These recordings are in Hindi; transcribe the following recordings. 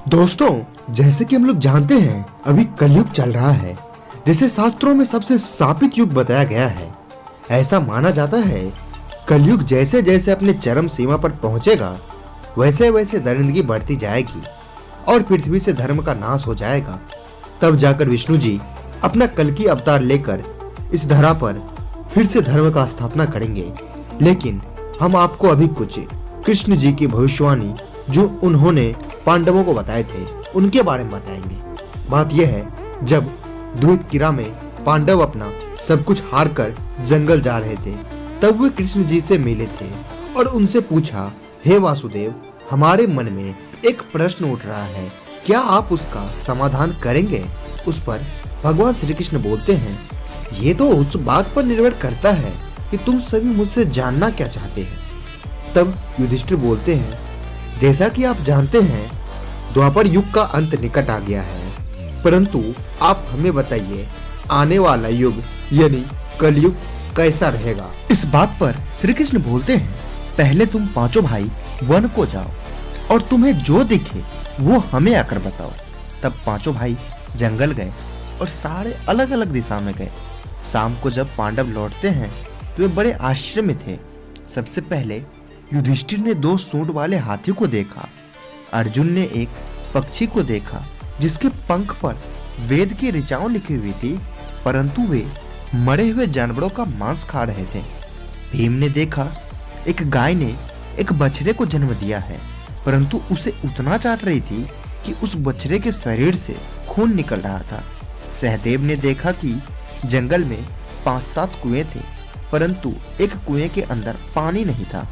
दोस्तों, जैसे कि हम लोग जानते हैं अभी कलयुग चल रहा है, जिसे शास्त्रों में सबसे शापित युग बताया गया है। ऐसा माना जाता है कलयुग जैसे जैसे अपने चरम सीमा पर पहुंचेगा वैसे वैसे दरिंदगी बढ़ती जाएगी और पृथ्वी से धर्म का नाश हो जाएगा। तब जाकर विष्णु जी अपना कल्कि अवतार लेकर इस धरा पर फिर से धर्म का स्थापना करेंगे। लेकिन हम आपको अभी कुछ कृष्ण जी की भविष्यवाणी जो उन्होंने पांडवों को बताए थे उनके बारे में बताएंगे। बात यह है, जब द्वितकिरा में पांडव अपना सब कुछ हार कर जंगल जा रहे थे, तब वे कृष्ण जी से मिले थे और उनसे पूछा, हे वासुदेव, हमारे मन में एक प्रश्न उठ रहा है, क्या आप उसका समाधान करेंगे? उस पर भगवान श्री कृष्ण बोलते हैं, ये तो उस बात पर निर्भर करता है कि तुम सभी मुझसे जानना क्या चाहते हैं। तब युधिष्ठिर बोलते हैं, जैसा कि आप जानते हैं द्वापर युग का अंत निकट आ गया है, परंतु आप हमें बताइए आने वाला युग यानी कलयुग कैसा रहेगा। इस बात पर श्री कृष्ण बोलते हैं, पहले तुम पांचों भाई वन को जाओ और तुम्हें जो दिखे वो हमें आकर बताओ। तब पांचों भाई जंगल गए और सारे अलग अलग दिशा में गए। शाम को जब पांडव लौटते हैं तो वे बड़े आश्चर्य में थे। सबसे पहले युधिष्ठिर ने 2 सूंड वाले हाथी को देखा। अर्जुन ने एक पक्षी को देखा जिसके पंख पर वेद की ऋचाएं लिखी हुई थी, परंतु वे मरे हुए जानवरों का मांस खा रहे थे। भीम ने देखा एक गाय ने एक बछड़े को जन्म दिया है, परंतु उसे उतना चाट रही थी कि उस बछड़े के शरीर से खून निकल रहा था। सहदेव ने देखा कि जंगल में 5-7 कुएं थे, परंतु एक कुएं के अंदर पानी नहीं था,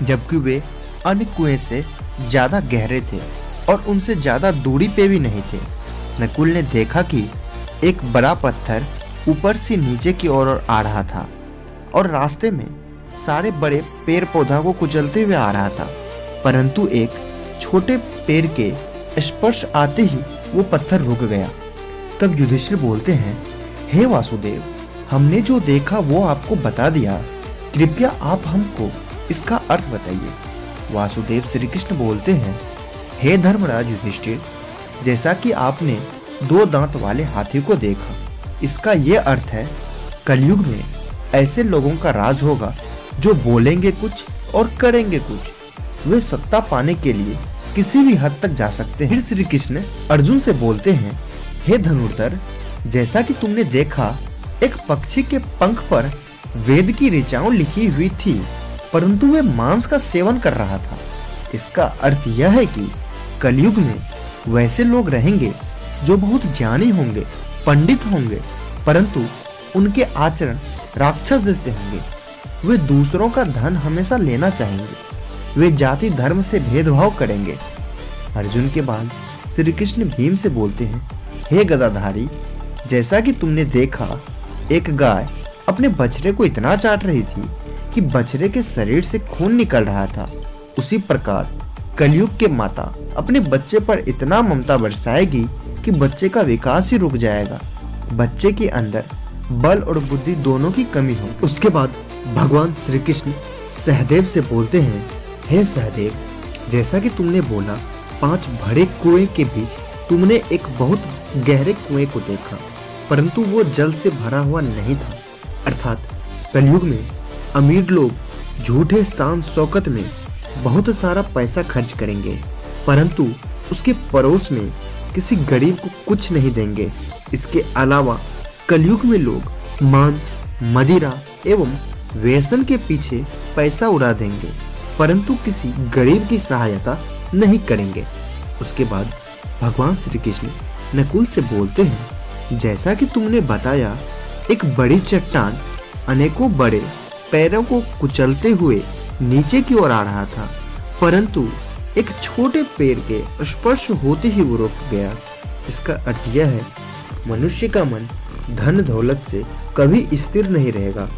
जबकि वे अन्य कुएं से ज्यादा गहरे थे और उनसे ज्यादा दूरी पे भी नहीं थे। नकुल ने देखा कि एक बड़ा पत्थर ऊपर से नीचे की ओर आ रहा था और रास्ते में सारे बड़े पेड़ पौधा को कुचलते हुए आ रहा था, परंतु एक छोटे पेड़ के स्पर्श आते ही वो पत्थर रुक गया। तब युधिष्ठिर बोलते हैं, हे वासुदेव, हमने जो देखा वो आपको बता दिया, कृपया आप हमको इसका अर्थ बताइए। वासुदेव श्री कृष्ण बोलते हैं, हे धर्मराज युधिष्ठिर, जैसा कि आपने 2 दांत वाले हाथी को देखा, इसका ये अर्थ है कलयुग में ऐसे लोगों का राज होगा जो बोलेंगे कुछ और करेंगे कुछ। वे सत्ता पाने के लिए किसी भी हद तक जा सकते हैं। फिर श्री कृष्ण अर्जुन से बोलते हैं, हे धनुर्धर, जैसा कि तुमने देखा एक पक्षी के पंख पर वेद की ऋचाएं लिखी हुई थी, परंतु वे मांस का सेवन कर रहा था। इसका अर्थ यह है कि कलयुग में वैसे लोग रहेंगे जो बहुत ज्ञानी होंगे, पंडित होंगे, परंतु उनके आचरण राक्षस जैसे होंगे। वे दूसरों का धन हमेशा लेना चाहेंगे। वे जाति धर्म से भेदभाव करेंगे। अर्जुन के बाद श्री कृष्ण भीम से बोलते हैं, हे गदाधारी, जैसा कि तुमने देखा एक गाय अपने बछड़े को इतना चाट रही थी कि बछड़े के शरीर से खून निकल रहा था, उसी प्रकार कलयुग के माता अपने बच्चे पर इतना ममता बरसाएगी कि बच्चे का विकास ही रुक जाएगा। बच्चे के अंदर बल और बुद्धि दोनों की कमी हो। उसके बाद भगवान श्री कृष्ण सहदेव से बोलते हैं, हे सहदेव, जैसा कि तुमने बोला 5 बड़े कुएं के बीच तुमने एक बहुत गहरे कुएं को देखा, परंतु वो जल से भरा हुआ नहीं था। अर्थात कलयुग में अमीर लोग झूठे शान शौकत में बहुत सारा पैसा खर्च करेंगे, परंतु उसके पड़ोस में किसी गरीब को कुछ नहीं देंगे। इसके अलावा कलयुग में लोग मांस, मदिरा एवं व्यसन के पीछे पैसा उड़ा देंगे, परंतु किसी गरीब की सहायता नहीं करेंगे। उसके बाद भगवान श्री कृष्ण नकुल से बोलते हैं, जैसा कि तुमने बताया एक बड़ी चट्टान अनेकों बड़े पैरों को कुचलते हुए नीचे की ओर आ रहा था, परंतु एक छोटे पेड़ के स्पर्श होते ही वो रुक गया। इसका अर्थ यह है, मनुष्य का मन धन दौलत से कभी स्थिर नहीं रहेगा।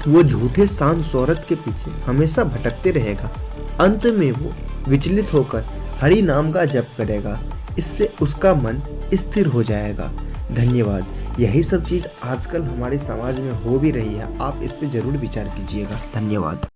वो झूठे शान शोहरत के पीछे हमेशा भटकते रहेगा। अंत में वो विचलित होकर हरि नाम का जप करेगा, इससे उसका मन स्थिर हो जाएगा। धन्यवाद। यही सब चीज आजकल हमारे समाज में हो भी रही है, आप इस पे जरूर विचार कीजिएगा। धन्यवाद।